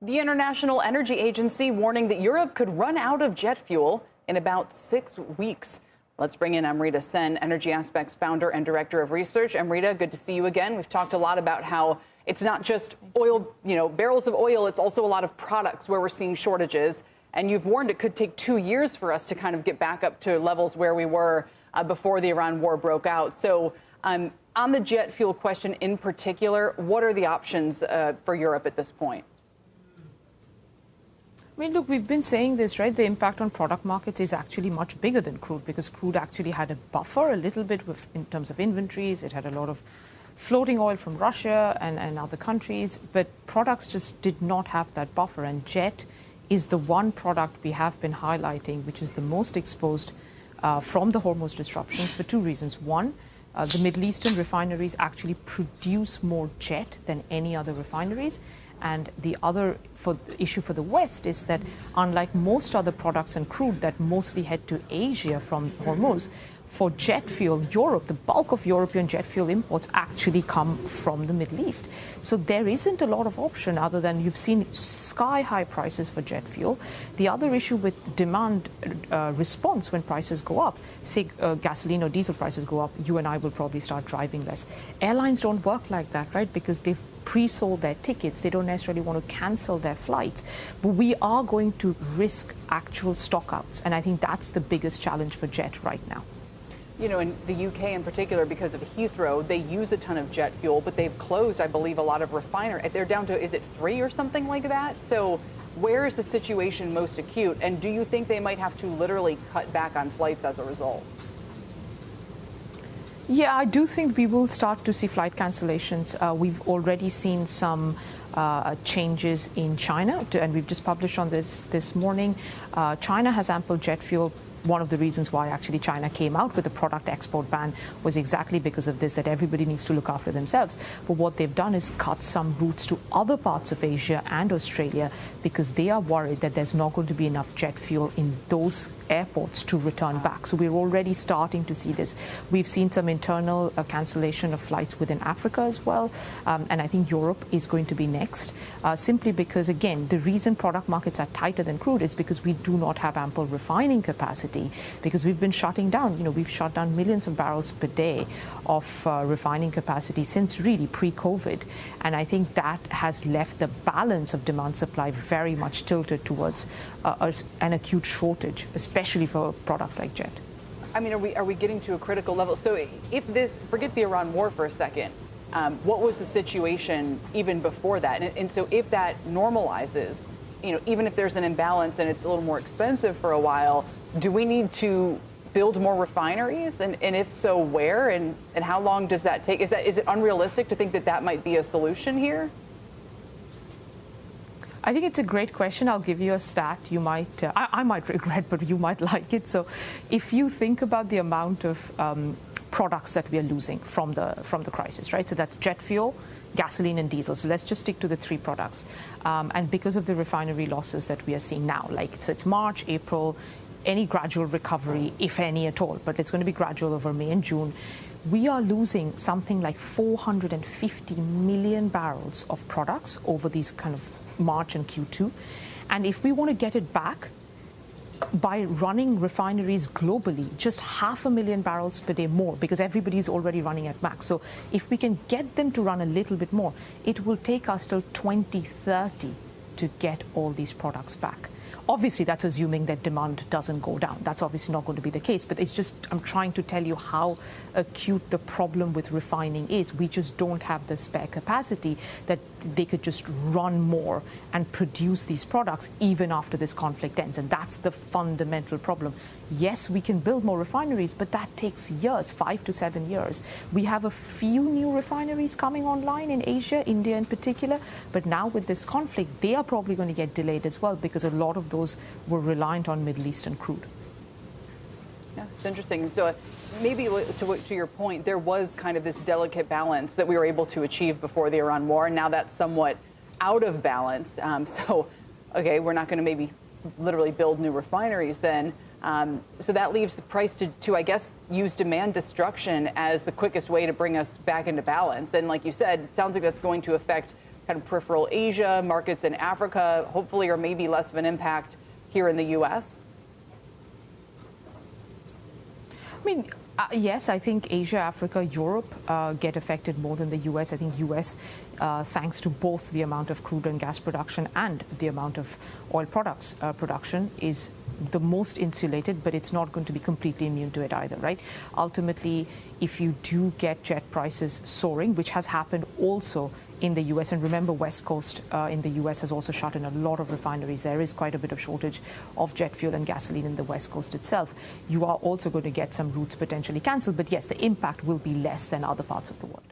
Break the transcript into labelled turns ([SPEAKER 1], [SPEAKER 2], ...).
[SPEAKER 1] The International Energy Agency warning that Europe could run out of jet fuel in about 6 weeks. Let's bring in Amrita Sen, Energy Aspects founder and director of research. Amrita, good to see you again. We've talked a lot about how it's not just oil, barrels of oil. It's also a lot of products where we're seeing shortages. And you've warned it could take 2 years for us to kind of get back up to levels where we were before the Iran war broke out. So on the jet fuel question in particular, what are the options for Europe at this point?
[SPEAKER 2] I mean, look, we've been saying this, right? The impact on product markets is actually much bigger than crude because crude actually had a buffer a little bit in terms of inventories. It had a lot of floating oil from Russia and other countries, but products just did not have that buffer. And jet is the one product we have been highlighting, which is the most exposed from the Hormuz disruptions for two reasons. One, the Middle Eastern refineries actually produce more jet than any other refineries. And the other issue for the West is that unlike most other products and crude that mostly head to Asia from Hormuz, for jet fuel, Europe, the bulk of European jet fuel imports actually come from the Middle East. So there isn't a lot of option other than you've seen sky-high prices for jet fuel. The other issue with demand response when prices go up, say gasoline or diesel prices go up, you and I will probably start driving less. Airlines don't work like that, right? Because they've pre-sold their tickets. They don't necessarily want to cancel their flights. But we are going to risk actual stockouts. And I think that's the biggest challenge for jet right now.
[SPEAKER 1] In the UK in particular, because of Heathrow, they use a ton of jet fuel, but they've closed, I believe, a lot of refineries. They're down to, is it 3 or something like that? So where is the situation most acute? And do you think they might have to literally cut back on flights as a result?
[SPEAKER 2] Yeah, I do think we will start to see flight cancellations. We've already seen some changes in China, and we've just published on this morning. China has ample jet fuel. One of the reasons why actually China came out with a product export ban was exactly because of this, that everybody needs to look after themselves. But what they've done is cut some routes to other parts of Asia and Australia because they are worried that there's not going to be enough jet fuel in those airports to return back. So we're already starting to see this. We've seen some internal cancellation of flights within Africa as well. And I think Europe is going to be next, simply because, again, the reason product markets are tighter than crude is because we do not have ample refining capacity. Because we've been shutting down, we've shut down millions of barrels per day of refining capacity since really pre-COVID. And I think that has left the balance of demand supply very much tilted towards an acute shortage, especially for products like jet.
[SPEAKER 1] I mean, are we getting to a critical level? So if forget the Iran war for a second, what was the situation even before that? And so if that normalizes, even if there's an imbalance and it's a little more expensive for a while, do we need to build more refineries? And if so, where? And how long does that take? Is it unrealistic to think that might be a solution here?
[SPEAKER 2] I think it's a great question. I'll give you a stat. You might, I might regret, but you might like it. So if you think about the amount of products that we are losing from the crisis, right? So that's jet fuel, gasoline and diesel. So let's just stick to the three products. And because of the refinery losses that we are seeing now, so it's March, April, any gradual recovery, if any at all, but it's going to be gradual over May and June. We are losing something like 450 million barrels of products over these kind of March and Q2. And if we want to get it back by running refineries globally, just 500,000 barrels per day more, because everybody's already running at max. So if we can get them to run a little bit more, it will take us till 2030 to get all these products back. Obviously, that's assuming that demand doesn't go down. That's obviously not going to be the case. But it's just, I'm trying to tell you how acute the problem with refining is. We just don't have the spare capacity that they could just run more and produce these products even after this conflict ends. And that's the fundamental problem. Yes, we can build more refineries, but that takes years, 5 to 7 years. We have a few new refineries coming online in Asia, India in particular. But now with this conflict, they are probably going to get delayed as well because a lot of those were reliant on Middle Eastern crude.
[SPEAKER 1] Yeah, it's interesting. So maybe to your point, there was kind of this delicate balance that we were able to achieve before the Iran war. And now that's somewhat out of balance. Okay, we're not going to maybe literally build new refineries then. So that leaves the price to, I guess, use demand destruction as the quickest way to bring us back into balance. And like you said, it sounds like that's going to affect kind of peripheral Asia, markets in Africa, hopefully, or maybe less of an impact here in the U.S.?
[SPEAKER 2] I mean, yes, I think Asia, Africa, Europe get affected more than the U.S. I think U.S., thanks to both the amount of crude and gas production and the amount of oil products production, is the most insulated, but it's not going to be completely immune to it either, right? Ultimately, if you do get jet prices soaring, which has happened also in the U.S., and remember, West Coast in the U.S. has also shut in a lot of refineries. There is quite a bit of shortage of jet fuel and gasoline in the West Coast itself. You are also going to get some routes potentially cancelled, but yes, the impact will be less than other parts of the world.